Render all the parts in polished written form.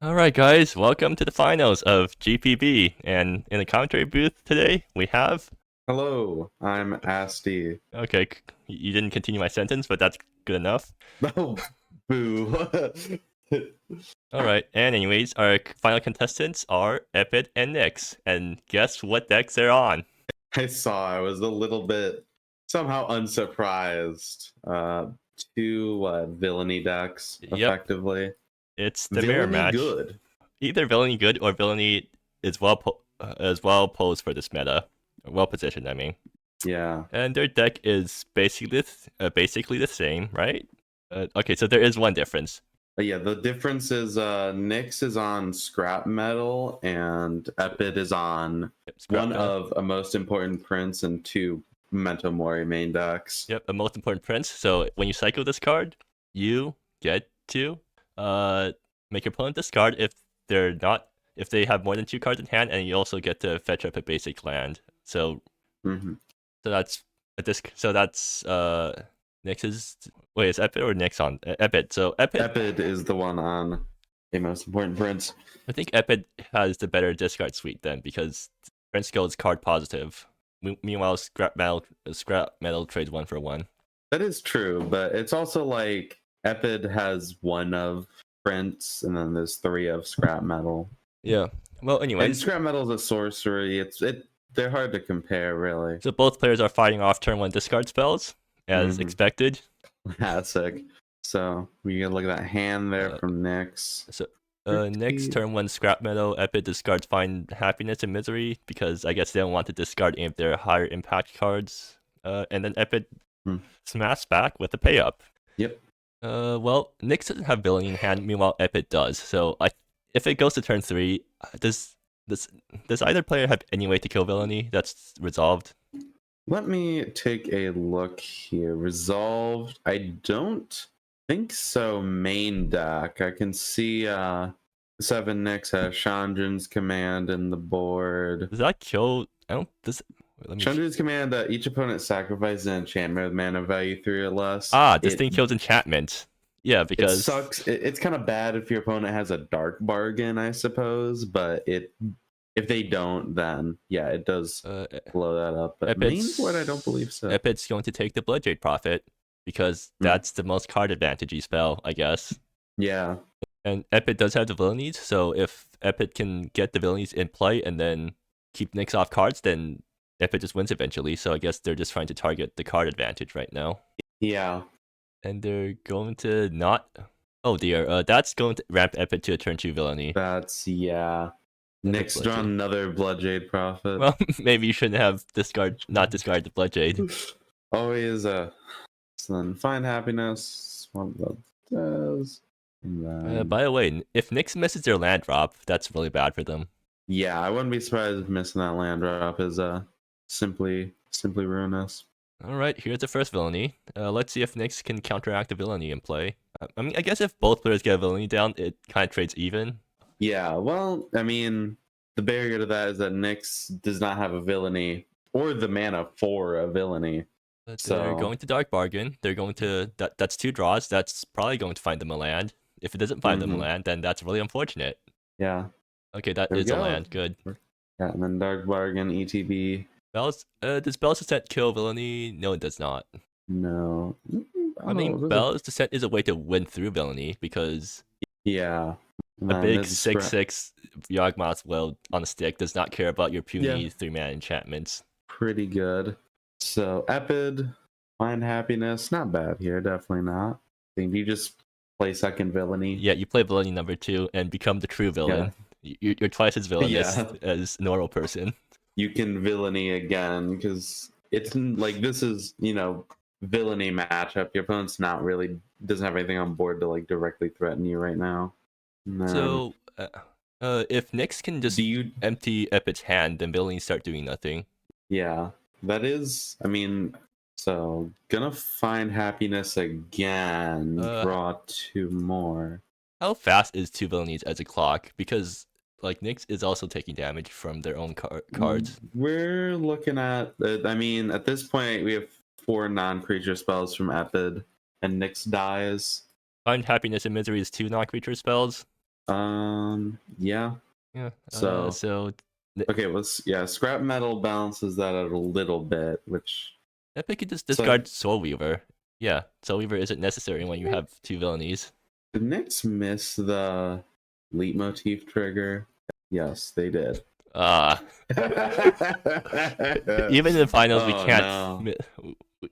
Alright guys, welcome to the finals of GPB, and in the commentary booth today, we have... Hello, I'm Asti. Okay, you didn't continue my sentence, but that's good enough. Oh, boo. Alright, and anyways, our final contestants are Epid and Nyx, and guess what decks they're on? I was a little bit somehow unsurprised. Two Villainy decks, Yep, effectively. it's the mirror Villainy match. good. Either Villainy good or Villainy is well posed for this meta. Well positioned, I mean. Yeah. And their deck is basically the same, right? Okay, so there is one difference. But yeah, the difference is Nyx is on scrap metal and Epid is on Scrap one metal. of a most important prince and two Memento Mori main decks. Yep, the most important prince. So when you cycle this card, you get to make your opponent discard if they have more than 2 cards in hand, and you also get to fetch up a basic land. So Mm-hmm. so that's a disc. So that's Nyx's. Wait, is Epid or Nyx on Epid? So Epid. Epid is the one on a most important prince. I think Epid has the better discard suite then, because Prince Gold is card positive. Meanwhile, Scrap Metal trades 1 for 1. That is true, but it's also like Epid has one of Prince, and then there's three of Scrap Metal. Yeah. Well, And anyways, Scrap Metal is a sorcery. They're hard to compare, really. so both players are fighting off turn 1 discard spells, as expected. Classic. So we can look at that hand there from Nyx. So next turn 1 Scrap Metal, Epid discards Find Happiness and Misery, because I guess they don't want to discard any of their higher impact cards. And then Epid smash back with a pay up. Yep. Well, Nyx doesn't have Villainy in hand, meanwhile Epid does. So if it goes to turn 3, does either player have any way to kill Villainy that's resolved? Let me take a look here. Resolved. I don't think so. Main deck. I can see 7 Nyx has Chandran's Command in the board. Does that kill? I don't. Chandran's Command, each opponent sacrifices an enchantment with mana value 3 or less. This thing kills enchantment. Yeah, because it sucks. It's kind of bad if your opponent has a Dark Bargain, I suppose, but if they don't, then yeah, it does blow that up. But main board, I don't believe so. Epid's going to take the Bloodjade Prophet, because that's the most card advantage spell, I guess. Yeah. And Epid does have the Villainies, so if Epid can get the Villainies in play and then keep Nyx off cards, then Epid just wins eventually. So I guess they're just trying to target the card advantage right now. Yeah. And they're going to not... Oh dear, that's going to ramp Epid to a turn 2 Villainy. That's, yeah. Nyx drawn another Bloodjade Prophet. Well, maybe you shouldn't have not discard the Bloodjade. Always then Find Happiness. One blood does. By the way, if Nyx misses their land drop, that's really bad for them. Yeah, I wouldn't be surprised if missing that land drop is simply ruinous. Alright, here's the first Villainy. Let's see if Nyx can counteract the Villainy in play. I mean, I guess if both players get a Villainy down, it kind of trades even. Yeah, well, I mean, the barrier to that is that Nyx does not have a Villainy or the mana for a Villainy. They're going to Dark Bargain. They're going to... That's 2 draws. That's probably going to find them a land. If it doesn't find them a land, then that's really unfortunate. Yeah. Okay, that is a land. Good. Yeah, and then Dark Bargain, ETB. Does Bell's Descent kill Villainy? No, it does not. No. I mean, Bell's Descent is a way to win through Villainy, because... Yeah. A big 6/6 Yawgmoth will on a stick does not care about your puny 3-mana enchantments. Pretty good. So Epid, Find Happiness, not bad here, definitely not. I think you just play second Villainy. Yeah, you play Villainy number 2 and become the true villain. Yeah. You're twice as villainous as a normal person. You can Villainy again, because it's like, this is, Villainy matchup. Your opponent's doesn't have anything on board to like directly threaten you right now. So, if Nyx can just empty Epid's hand, then Villainy start doing nothing. Yeah, that is, I mean, so gonna Find Happiness again, draw 2 more. How fast is 2 Villainies as a clock? Because, like, Nyx is also taking damage from their own cards. We're looking at, I mean, at this point, we have 4 non-creature spells from Epid, and Nyx dies. Find Happiness and Misery is 2 non-creature spells. Yeah. Yeah. So So okay, scrap metal balances that out a little bit, which Epid could just so discard Soul Weaver. Yeah, Soul Weaver isn't necessary when you have 2 Villainies. did Nyx miss the leitmotif trigger? Yes, they did. Ah. Even in the finals, Oh no.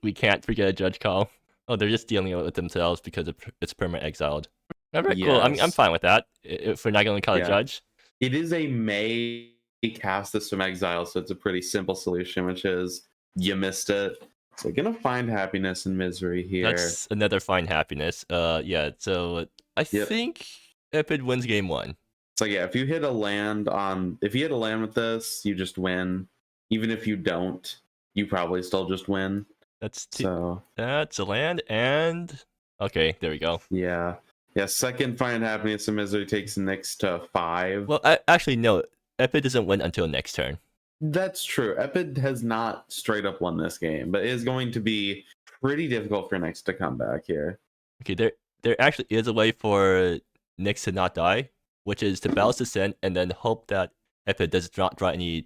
we can't forget a judge call. Oh, they're just dealing with themselves because it's permanent exiled. Alright, cool. I'm Yes. fine with that. If we're not going to call a Yeah. judge, It is a May cast this from exile, so it's a pretty simple solution, which is you missed it. So gonna find happiness and misery here. that's another fine happiness. Yeah. So I Yep. think Epid wins game 1. So yeah, if you hit a land with this, you just win. Even if you don't, you probably still just win. That's So that's a land, and okay, there we go. yeah. Yeah, second find happiness and misery takes next to 5. Well, actually, no. Epid doesn't win until next turn. That's true. Epid has not straight up won this game, but it is going to be pretty difficult for Nyx to come back here. Okay, there actually is a way for Nyx to not die, which is to Bell's Descent and then hope that Epid does not draw any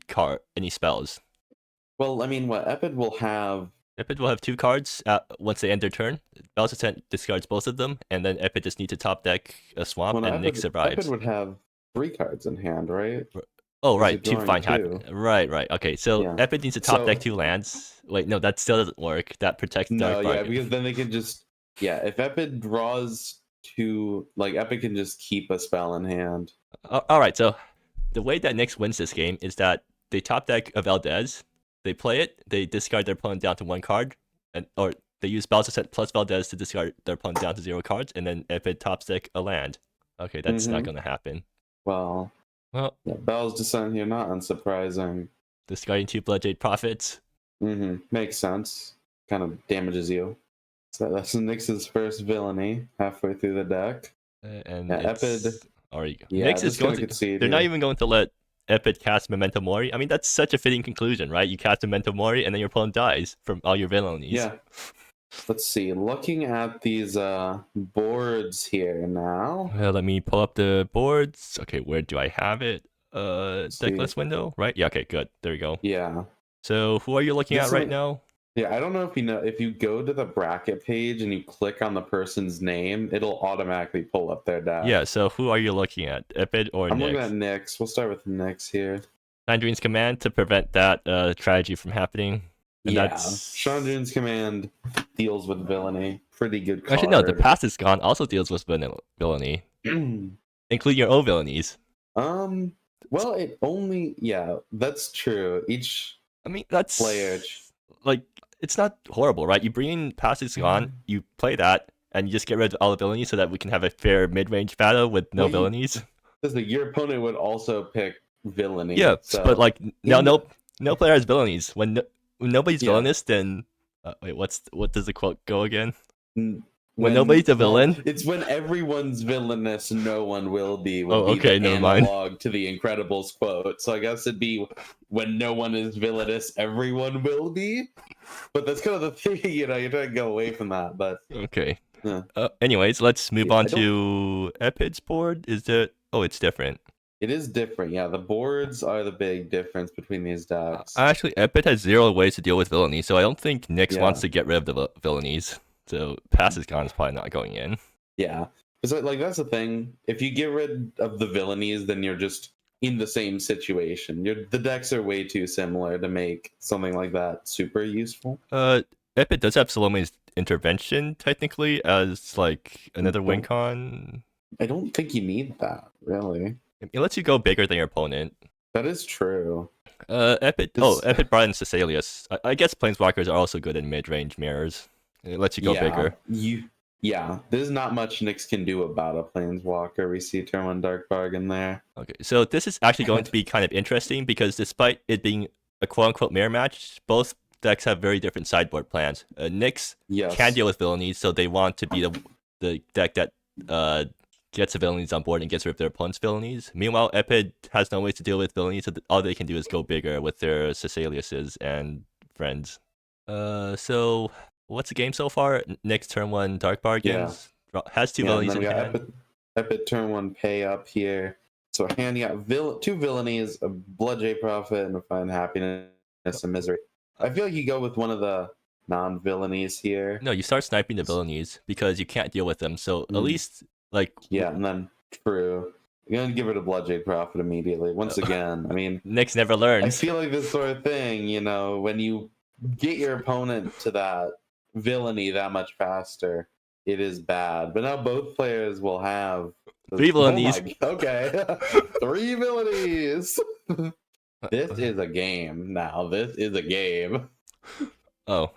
spells. Well, I mean, what Epid will have. Epid will have 2 cards once they end their turn. Bell's Descent discards both of them, and then Epid just needs to top deck a swamp, Well, no, and Nyx survives. Epid would have 3 cards in hand, right? Oh, right, He's 2 drawing fine 2. happen. Right. Okay, so Yeah. Epid needs to top So- deck 2 lands. Wait, no, that still doesn't work. That protects No, Dark yeah, Bargain. because then they can just. Yeah, if Epid draws 2. Like, Epid can just keep a spell in hand. Alright, so the way that Nyx wins this game is that they top deck a Valdez, they play it, they discard their opponent down to 1 card, or they use Bell's Descent plus Valdez to discard their opponent down to 0 cards, and then Epid top deck a land. Okay, that's not going to happen. Well, Well, yeah, Bell's Descent here, not unsurprising. discarding 2 Bloodjade Prophets. Makes sense. Kind of damages you. So that's Nyx's first villainy halfway through the deck. And Yeah, it's Epid. already. Yeah, Nyx is going to. concede They're not here. even going to let Epid cast Memento Mori. I mean, that's such a fitting conclusion, right? You cast Memento Mori, and then your opponent dies from all your villainies. Yeah. Let's see. Looking at these boards here now. Well, let me pull up the boards. Okay, where do I have it? See. Deck list window, right? Yeah, okay, good. There we go. Yeah. So who are you looking This at right one- now? Yeah, I don't know if you go to the bracket page and you click on the person's name, it'll automatically pull up their deck. Yeah, so who are you looking at? Epid or I'm looking at Nyx? Nyx. We'll start with Nyx here. Chandrine's Command to prevent that tragedy from happening. And yeah. that's Chandrine's Command deals with villainy. Pretty good card. Actually, no, the Past is Gone also deals with villainy, including your own villainies. Well, it only that's true. Each I mean, that's player like it's not horrible, right? You bring in Past is Gone, you play that, and you just get rid of all the villainies so that we can have a fair mid-range battle with no villainies. Your opponent would also pick villainy. Yeah, so but like now, no player has villainies. When nobody's Yeah. villainous, then wait, what does the quote go again? n- When nobody's a villain? It's when everyone's villainous, no one will be. Oh, Would be okay, the never mind. analog to the Incredibles quote. So I guess it'd be when no one is villainous, everyone will be. But that's kind of the thing, you're trying to go away from that. But Okay. Yeah. Anyways, let's move Yeah, on I don't- to Epid's board. Is it? Oh, it's different. it is different. Yeah, the boards are the big difference between these decks. Actually, Epid has 0 ways to deal with villainy, so I don't think Nyx Yeah. wants to get rid of the villainies. So Past is Gone is probably not going in. Yeah, because like that's the thing. If you get rid of the villainies, then you're just in the same situation. The decks are way too similar to make something like that super useful. Epid does have Salome's Intervention technically as like another win Don't- con. I don't think you need that really. It lets you go bigger than your opponent. That is true. Epid. This- Oh, Epid brought in Cecilius. I guess Planeswalkers are also good in mid-range mirrors. It lets you go bigger. There's not much Nyx can do about a Planeswalker. We see turn 1 Dark Bargain there. Okay, so this is actually going to be kind of interesting because despite it being a quote-unquote mirror match, both decks have very different sideboard plans. Nyx Yes. can deal with villainies, so they want to be the deck that gets the villainies on board and gets rid of their opponent's villainies. Meanwhile, Epid has no way to deal with villainies, so all they can do is go bigger with their Ceciliuses and friends. So what's the game so far? Nyx turn 1 Dark Bargains has 2 Yeah, and villainies then in we got hand. Epid turn 1 pay up here. So hand you got two villainies, a blood J prophet, and a find happiness and misery. I feel like you go with one of the non-villainies here. No, you start sniping the villainies because you can't deal with them. So at least like yeah, and then true. You're gonna give it a blood J prophet immediately. Once again, I mean, Nyx never I learns. feel like this sort of thing, you know, when you get your opponent to that villainy that much faster, it is bad. But now both players will have 3 villainies. Oh okay, 3 villainies. This is a game now. This is a game. Oh,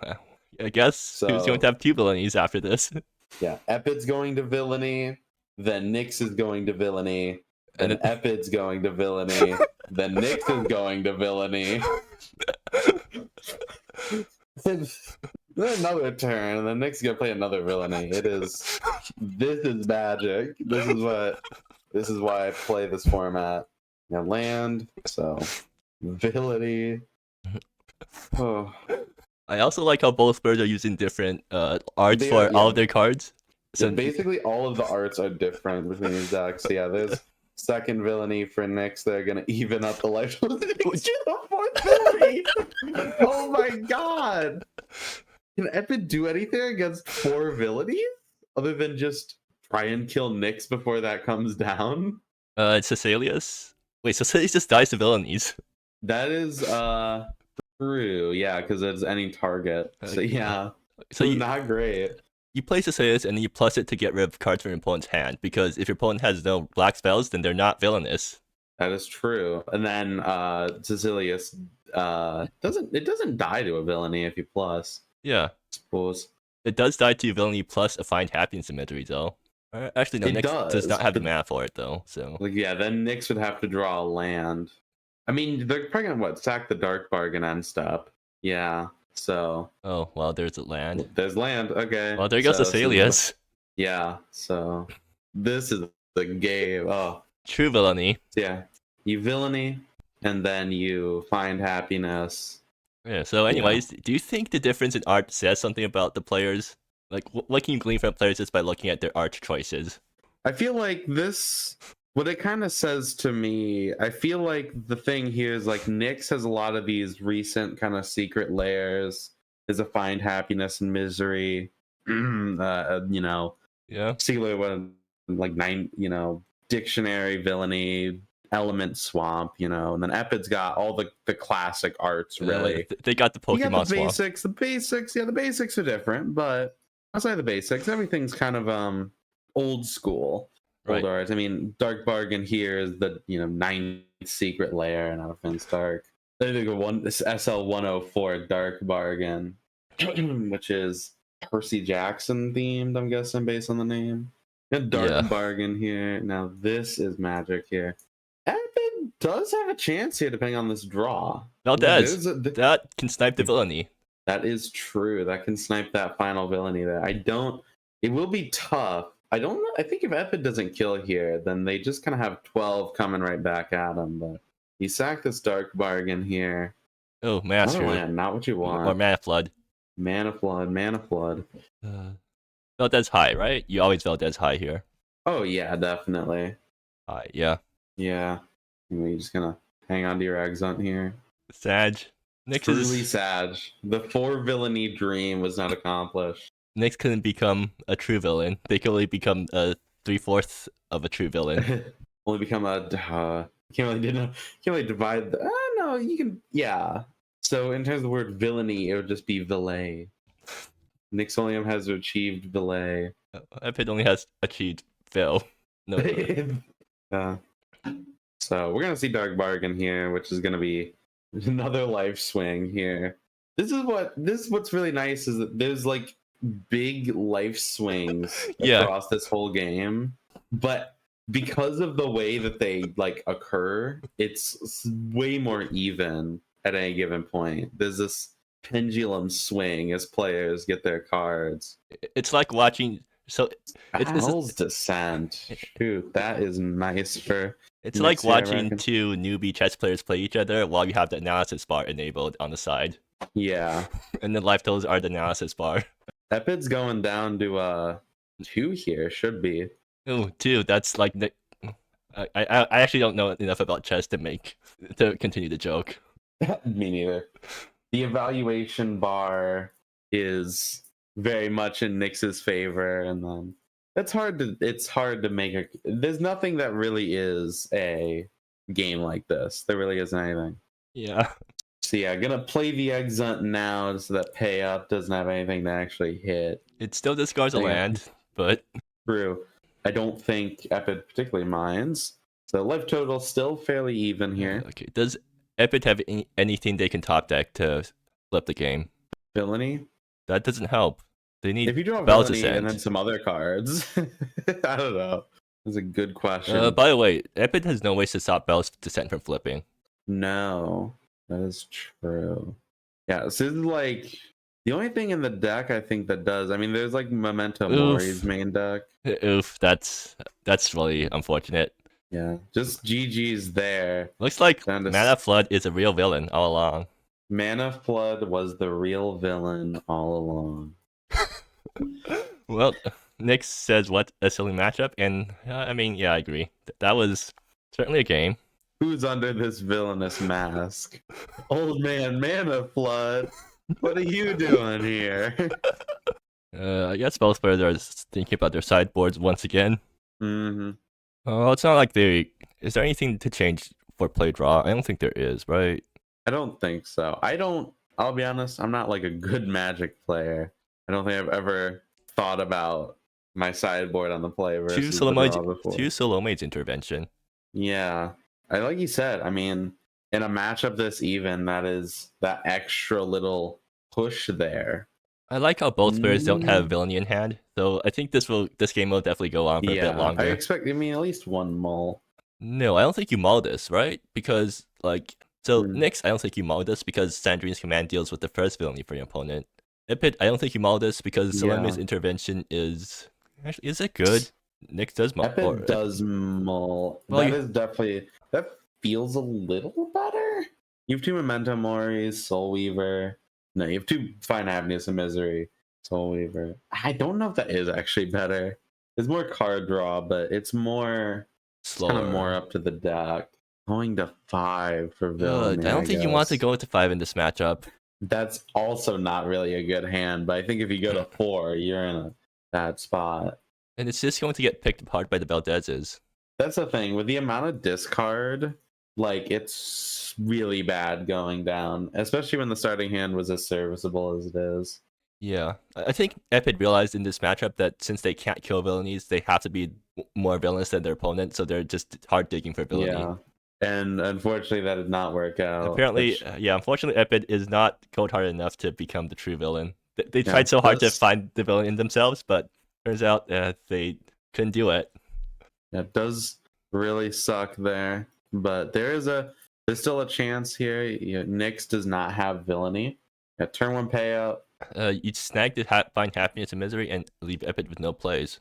I guess who's going to have 2 villainies after this? Yeah, Epid's going to villainy, then Nyx is going to villainy, then And Epid's going to villainy, then Nyx is going to villainy. Then another turn, and then Nyx is gonna play another villainy. This is magic. This is why I play this format. Now land, so villainy. Oh. I also like how both birds are using different arts for all of their cards. So basically, all of the arts are different between these decks. Yeah, there's second villainy for Nyx. They're gonna even up the life. Fourth villainy. Oh my god! Can Epid do anything against 4 villainies other than just try and kill Nyx before that comes down? It's Cecilius. Wait, Cecilius just dies to villainies. That is true. Yeah, because it's any target. So yeah, so not great. You play Cecilius and then you plus it to get rid of cards from your opponent's hand, because if your opponent has no black spells, then they're not villainous. That is true. And then Cecilius doesn't die to a villainy if you plus. Yeah. I suppose. It does die to villainy plus a find happiness symmetry though. Actually no, Nyx does not have the mana for it though, so. Like yeah, then Nyx would have to draw a land. I mean, they're probably gonna sack the Dark Bargain end step. Yeah. So. Oh well, there's a land. There's land. Okay. Well, there goes Cecilius. Yeah. So this is the game. Oh. True villainy. Yeah. You villainy, and then you find happiness. Yeah. So, anyways, do you think the difference in art says something about the players? Like, what can you glean from players just by looking at their art choices? I feel like this. What it kind of says to me, I feel like the thing here is like Nyx has a lot of these recent kind of secret layers. Is a find happiness and misery, you know, yeah, singular one like 9, you know, dictionary, villainy, element swamp, you know, and then Epid's got all the classic arts. Really, they got the Pokemon the swamp. The basics, yeah, the basics are different, but outside the basics, everything's kind of old school. Right. Old arts. I mean, Dark Bargain here is the 9th secret layer and out of Fence Dark. They go this SL104 Dark Bargain, which is Percy Jackson themed, I'm guessing, based on the name. And Dark Bargain here. Now this is magic here. Epid does have a chance here depending on this draw. Valdez, that can snipe the villainy. That is true. That can snipe that final villainy there. It will be tough. I don't know. I think if Epid doesn't kill here, then they just kind of have 12 coming right back at him. But you sack this Dark Bargain here. Oh, Master. Land, not what you want. Or Mana Flood. Mana Flood. Valdez high, right? You always Valdez high here. Oh, yeah, definitely. High, yeah. Yeah. You're just going to hang on to your Exunt here. Sag. Truly Sag. The 4 villainy dream was not accomplished. Nyx couldn't become a true villain. They could only become 3/4 of a true villain. Only become a can't really divide the no, you can, yeah. So in terms of the word villainy, it would just be Villain. Nyx only has achieved Villain. Epid only has achieved Vil. No. So we're gonna see Dark Bargain here, which is gonna be another life swing here. This is what's really nice is that there's like big life swings across this whole game, but because of the way that they like occur, it's way more even at any given point. There's this pendulum swing as players get their cards. It's like watching. So Owl's Descent. Shoot, that is nice for. It's like watching 2 newbie chess players play each other while you have the analysis bar enabled on the side. Yeah. And then life totals are the analysis bar. Epid's going down to 2 here, should be. Oh, two. That's like I actually don't know enough about chess to continue the joke. Me neither. The evaluation bar is very much in Nick's favor, and then it's hard to make a. There's nothing that really is a game like this. There really isn't anything. Yeah. So yeah, gonna play the Exunt now so that pay up doesn't have anything to actually hit. It still discards a Dang it. land, but True. I don't think Epid particularly minds. So life total still fairly even here. okay. Does Epid have anything they can top deck to flip the game? Villainy. That doesn't help. They need If you draw Bell's Villainy and then Ascent. some other cards, I don't know. That's a good question. By the way, Epid has no ways to stop Bell's Descent from flipping. No, that is true. Yeah, so this is like the only thing in the deck I think that does. I mean, there's like Memento Mori's main deck. Oof, that's really unfortunate. Yeah, just GG's there. Looks like Down to Mana Flood is a real villain all along. Mana Flood was the real villain all along. Well, Nick says what a silly matchup, and I mean, yeah, I agree. That was certainly a game. Who's under this villainous mask? Old man Mana Flood. What are you doing here? I guess both players are thinking about their sideboards once again. Mm-hmm. Oh, it's not like they. Is there anything to change for play draw? I don't think there is, right? I don't think so. I'll be honest, I'm not like a good Magic player. I don't think I've ever thought about my sideboard on the play versus the draw before. Two Solomade's intervention. Yeah. Like you said, I mean, in a matchup this even, that is that extra little push there. I like how both players don't have Villainy in hand, so I think this game will definitely go on for a bit longer. I expect, at least one mull. No, I don't think you mull this, right? Because Nyx, I don't think you mull this because Sandrine's command deals with the first villainy for your opponent. Epid, I don't think you mull this because Solome's intervention is actually, is it good? Nyx does mull. Epid does mull. Well, that feels a little better. You have two Memento Moris, Soul Weaver. No, you have two Find Happiness and Misery, Soul Weaver. I don't know if that is actually better. There's more card draw, but it's more kind of more up to the deck. Going to 5 for Villainy. I don't think you want to go to 5 in this matchup. That's also not really a good hand, but I think if you go to 4, you're in a bad spot. And it's just going to get picked apart by the Valdezes. That's the thing. With the amount of discard, like, it's really bad going down, especially when the starting hand was as serviceable as it is. Yeah. I think Epid realized in this matchup that since they can't kill villainies, they have to be more villainous than their opponent, so they're just hard digging for villainy. Yeah. And unfortunately, that did not work out. Apparently, unfortunately, Epid is not cold-hearted enough to become the true villain. They tried so hard to find the villain in themselves, but turns out they couldn't do it. That does really suck there, but there's still a chance here. Nyx does not have Villainy. Turn 1 payout. You'd snag the Find Happiness and Misery and leave Epid with no plays.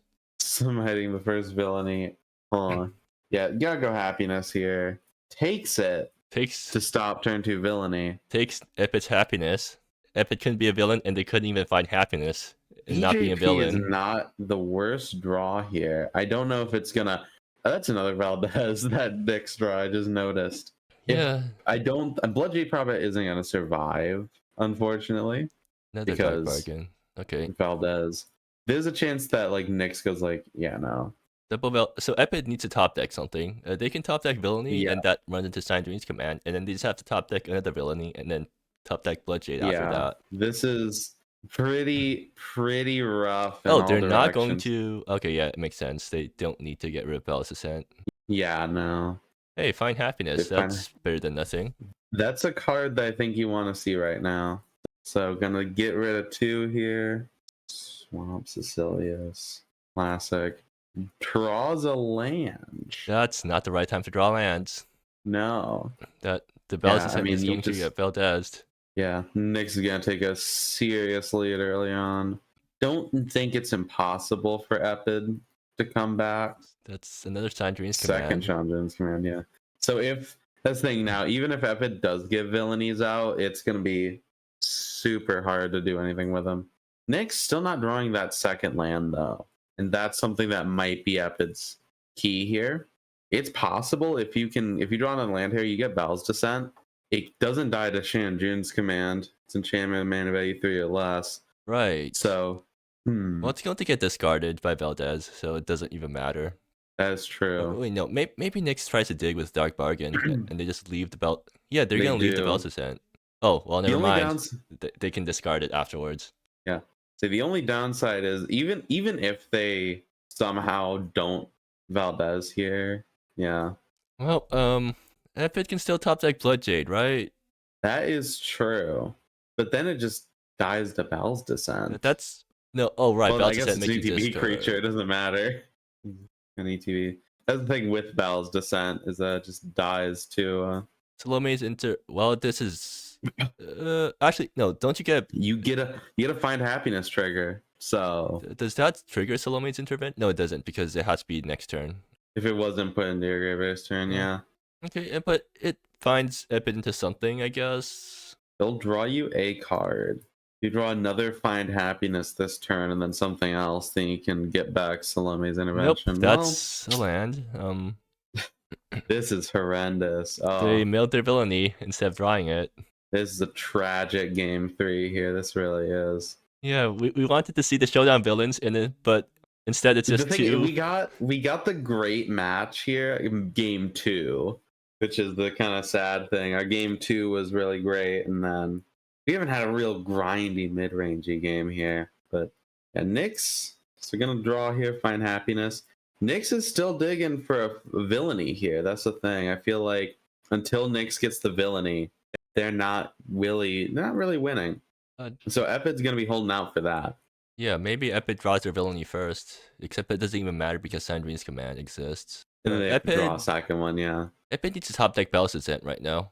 Hitting the first Villainy. Hold on. Yeah, gotta go Happiness here. Takes to stop turn 2 Villainy. Takes Epid's Happiness. Epid couldn't be a villain, and they couldn't even find happiness in not being a villain. Is not the worst draw here. I don't know if it's gonna. That's another Valdez. That Nyx draw I just noticed. Yeah. Bloodjade probably isn't gonna survive, unfortunately. Another dark bargain. Okay. Valdez. There's a chance that like Nyx goes like, yeah, no. So Epid needs to top deck something. They can top deck Villainy, and that runs into Sandrine's command, and then they just have to top deck another Villainy, and then top deck Bloodjade after that. This is pretty rough. They're not going to. Okay, yeah, it makes sense. They don't need to get rid of Bell's Ascent. Yeah, no. Hey, Find Happiness. That's better than nothing. That's a card that I think you want to see right now. So gonna get rid of 2 here. Swamp Sicilius. Classic. Draws a land. That's not the right time to draw lands. No. That the Bell's Ascent is going to get Valdezed. Yeah, Nyx is gonna take a serious lead early on. Don't think it's impossible for Epid to come back. That's another Sandrine's command. Second Sandrine's command, yeah. So if that's the thing now, even if Epid does give Villainies out, it's gonna be super hard to do anything with them. Nyx still not drawing that second land though. and that's something that might be Epid's key here. It's possible if you draw on land here, you get Bell's Descent. It doesn't die to Shanjun's command. It's enchantment mana value 3 or less. Right. So, Well, it's going to get discarded by Valdez, so it doesn't even matter. that's Oh, true. wait, no. Maybe Nyx tries to dig with Dark Bargain, and they just leave the belt. Yeah, they're They gonna leave the do. Bell's Descent. Oh, well, never only mind. They can discard it afterwards. Yeah. So the only downside is even if they somehow don't Valdez here, yeah, Well, Epid can still top deck Blood Jade, right? that is true. But then it just dies to Bell's Descent. That's no. Oh, right. Well, Bell's I guess Descent it's makes you ETB discard. creature. It doesn't matter. An ETB. That's the thing with Bell's Descent is that it just dies to. Salome's Well, this is. Actually, no. Don't you get? You get a find happiness trigger. So Does that trigger Salome's Intervent? No, it doesn't because it has to be next turn. if it wasn't put into your graveyard's turn, yeah. Okay, but it finds Epid into something, I guess. They'll draw you a card. You draw another find happiness this turn and then something else, then you can get back Salome's intervention. Nope, that's a land. This is horrendous. They Oh, milled their Villainy instead of drawing it. this is a tragic game 3 here. This really is. Yeah, we wanted to see the showdown villains in it, but instead it's just The thing, two. we got the great match here in game 2, which is the kind of sad thing. Our game 2 was really great, and then we haven't had a real grindy mid-rangey game here. But yeah, Nyx, so we're gonna draw here, find happiness. Nyx is still digging for a villainy here. That's the thing. I feel like until Nyx gets the villainy, they're not really winning. So Epid's gonna be holding out for that. Yeah, maybe Epid draws their Villainy first, except it doesn't even matter because Sandrine's command exists. And then they have to draw a Epid, second one, yeah. Epid needs to top deck Bell's Descent right now.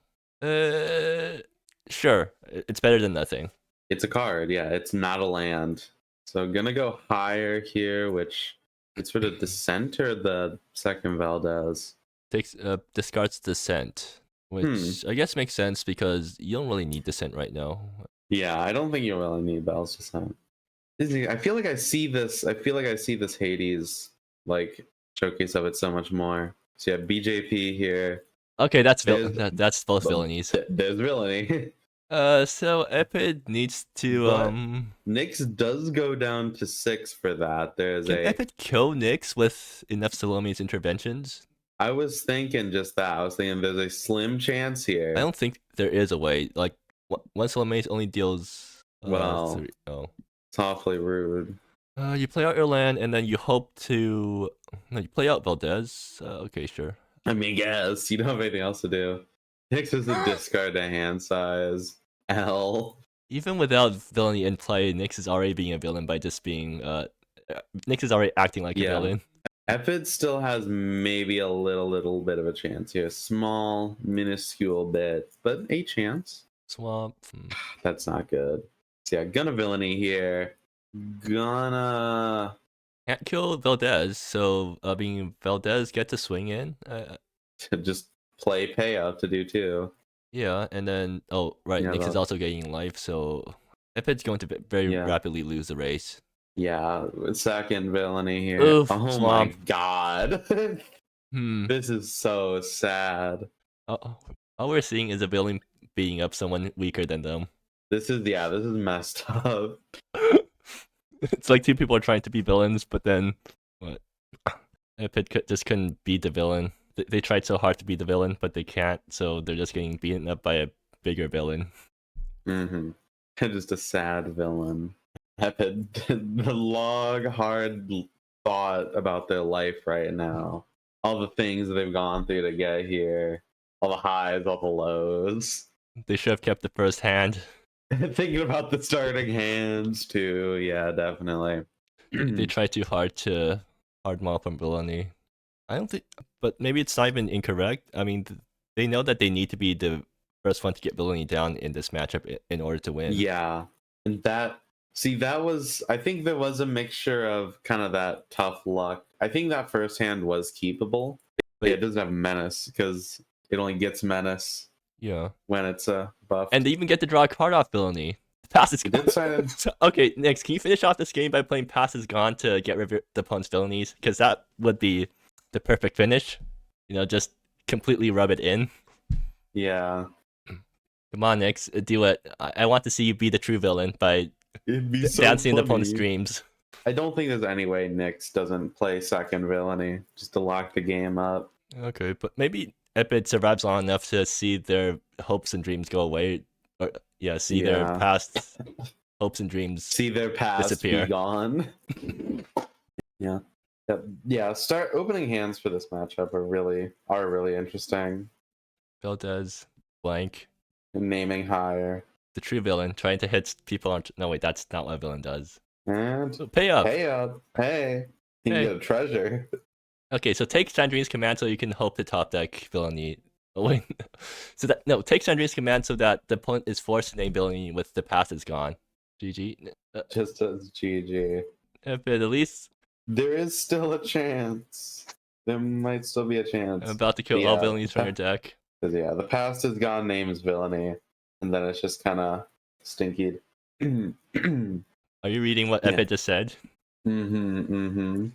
Sure, it's better than nothing. It's a card, yeah. It's not a land. So I'm gonna go higher here, which it's for the Descent or the second Valdez. Discards Descent, which I guess makes sense because you don't really need Descent right now. Yeah, I don't think you really need Bell's Descent. I feel like I see this. I feel like I see this Hades like showcase of it so much more. So yeah, BJP here. Okay, that's that's both Villainies. There's Villainy. So Epid needs to But Nyx does go down to 6 for that. There's Can Epid kill Nyx with enough Salome's interventions? I was thinking just that. I was thinking there's a slim chance here. I don't think there is a way. Like one Salome only deals. Well, 3. Oh, it's awfully rude. you play out your land and then you hope to. No, you play out Valdez. Okay, sure. I mean, yes, you don't have anything else to do. Nyx is a discard to hand size. L. Even without villainy in play, Nyx is already being a villain by just being. Nyx is already acting like a villain. Epid still has maybe a little bit of a chance here. Small, minuscule bit, but a chance. Swamp. That's not good. So yeah, gonna villainy here. Gonna Can't kill Valdez, so being Valdez get to swing in. just play payout to do too. Yeah, and then right, Yeah, Nyx is also getting life, so Epid's going to very rapidly lose the race. Yeah, second villainy here. Oof, oh swamp. my god. This is so sad. All we're seeing is a villain beating up someone weaker than them. This is messed up. It's like two people are trying to be villains, but then what? Epid just couldn't be the villain. They tried so hard to be the villain, but they can't, so they're just getting beaten up by a bigger villain. Just a sad villain. Epid, the long, hard thought about their life right now. All the things that they've gone through to get here. All the highs, all the lows. They should have kept the first hand. Thinking about the starting hands too. Yeah, definitely. They tried too hard to hard model from Villainy. I don't think, but maybe it's not even incorrect. I mean, they know that they need to be the first one to get Villainy down in this matchup in order to win. Yeah, and that was, I think there was a mixture of kind of that tough luck. I think that first hand was keepable, but it doesn't have menace because it only gets menace. Yeah, when it's a buff. And they even get to draw a card off Villainy. Pass is He gone. did sign in. Okay, next, can you finish off this game by playing Pass is gone to get rid of the opponent's villainies? Because that would be the perfect finish. You know, just completely rub it in. Yeah. Come on, Nix, do it. I want to see you be the true villain by It'd be so dancing in the opponent's funny. dreams. I don't think there's any way Nyx doesn't play second Villainy just to lock the game up. Okay, but maybe Epid survives long enough to see their hopes and dreams go away. Or yeah, see their Yeah. past hopes and dreams See their past disappear. be gone. Yeah. Yeah, start opening hands for this matchup are really interesting. Valdez, blank. And naming higher. The true villain trying to hit people on. No, wait, that's not what a villain does. And So pay up. pay up. Hey. You Hey. get a treasure. Okay, so take Sandrine's command so you can hope to top deck Villainy. Oh, wait. So that no, take Sandrine's command so that the opponent is forced to name Villainy with the pass is gone. GG. Just as GG. But at least There is still a chance. There might still be a chance. I'm about to kill all Villainies from your deck. Because yeah, the past is gone, name's Villainy, and then it's just kind of stinky. Are you reading what Epid just said? Mm-hmm.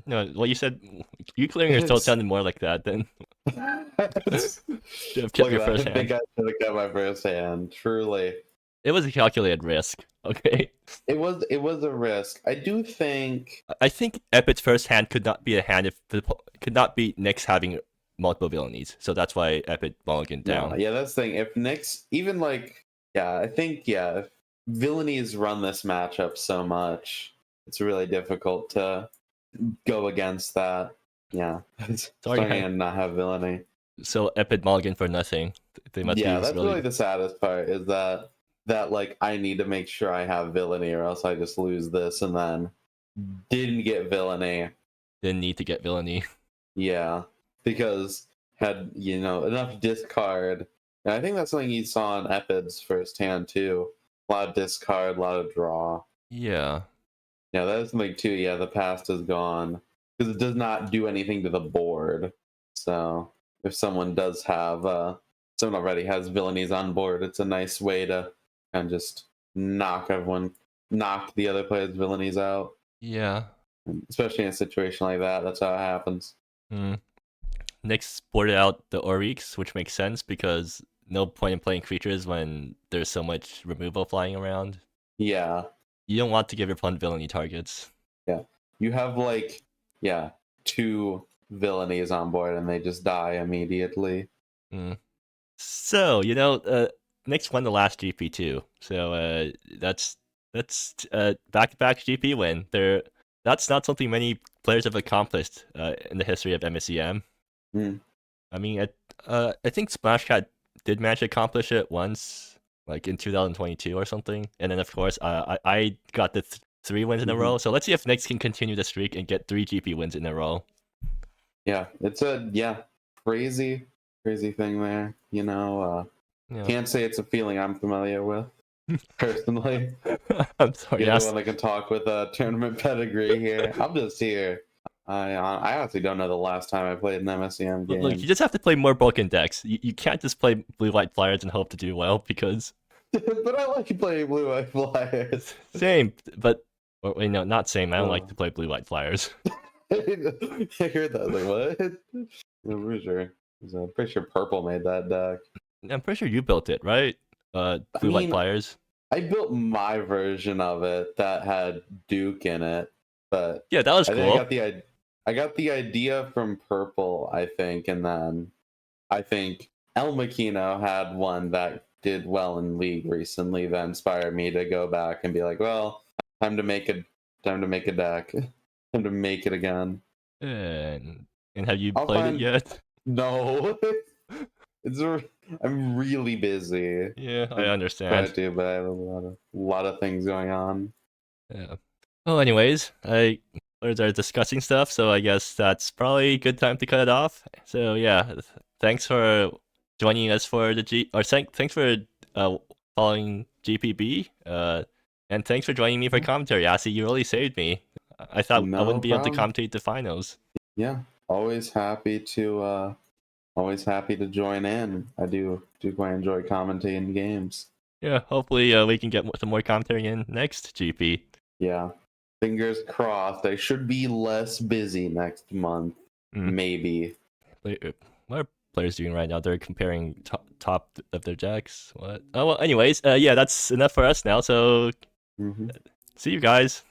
No, what you said, you clearing your throat sounded more like that than should have kept your first I think hand. I should have kept my first hand. Truly, It was a calculated risk. Okay. it was a risk. I do think. I think Epid's first hand could not be a hand if could not be Nyx having multiple villainies. So that's why Epid mulliganed down. No, yeah, that's the thing. If Nyx, even like, I think if Villainies run this matchup so much, it's really difficult to go against that. Yeah, starting and not have Villainy. So Epid mulligan for nothing. They must that's really the saddest part. Is that like I need to make sure I have Villainy, or else I just lose this, and then didn't get Villainy. Didn't need to get Villainy. Yeah, because had enough discard, and I think that's something you saw in Epid's first hand too. A lot of discard, a lot of draw. Yeah. Yeah, that's something too. Yeah, the past is gone because it does not do anything to the board. So if someone does have, someone already has Villainies on board, it's a nice way to kind of just knock the other player's Villainies out. Yeah. Especially in a situation like that, that's how it happens. Nyx boarded out the Oryx, which makes sense because no point in playing creatures when there's so much removal flying around. Yeah. You don't want to give your opponent Villainy targets. Yeah. You have two Villainies on board and they just die immediately. So, Nyx won the last GP too. So that's back-to-back GP win. That's not something many players have accomplished in the history of MSEM. I mean, I think Splashcat did manage to accomplish it once, like in 2022 or something. And then, of course, I got the 3 wins in a row. So let's see if Nyx can continue the streak and get 3 GP wins in a row. Yeah, it's a crazy thing there. Can't say it's a feeling I'm familiar with personally. I'm sorry. You're the one that can talk with a tournament pedigree here. I'm just here. I honestly don't know the last time I played an MSEM game. Look, you just have to play more broken decks. You can't just play blue-white flyers and hope to do well because. But I like playing blue-white flyers. Same, but no, not same. I don't like to play blue-white flyers. I heard that. Like, what? I'm pretty sure Purple made that deck. I'm pretty sure you built it, right? Blue-white flyers. I built my version of it that had Duke in it, but yeah, that was cool. I got the idea from Purple, I think, and then I think El Makino had one that did well in League recently that inspired me to go back and be like, well, time to make a deck. Time to make it again. And have you played it yet? No. I'm really busy. Yeah, I understand. But I have a lot of things going on. Yeah. Well, anyways, we're discussing stuff, so I guess that's probably a good time to cut it off. So yeah, thanks for joining us for the thanks for following GPB. And thanks for joining me for commentary, Asti. You really saved me. I thought I wouldn't be able to commentate the finals. Yeah, always happy to join in. I do quite enjoy commentating games. Yeah, hopefully we can get some more commentary in next GP. Yeah. Fingers crossed. I should be less busy next month. Mm. Maybe. What are players doing right now? They're comparing top of their decks. What? Oh well. Anyways, yeah, that's enough for us now. So Mm-hmm. see you guys.